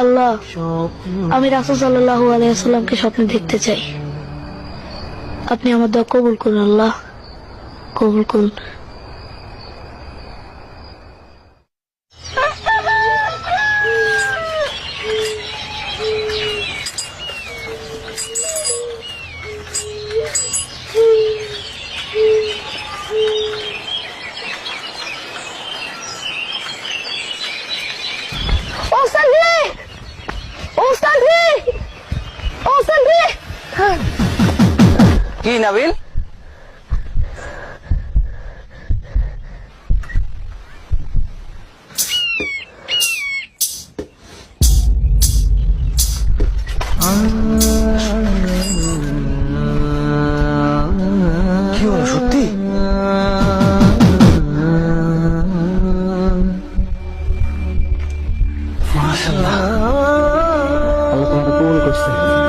আল্লাহ, আমি রাসূল সাল্লাল্লাহু আলাইহি ওয়াসাল্লামকে স্বপ্নে দেখতে চাই। আপনি আমার দোয়া কবুল করুন আল্লাহ, কবুল করুন। কি নাবিল? কি হলো সত্যি? মাশাআল্লাহ, আল্লাহ তোমাকে কবুল করছে।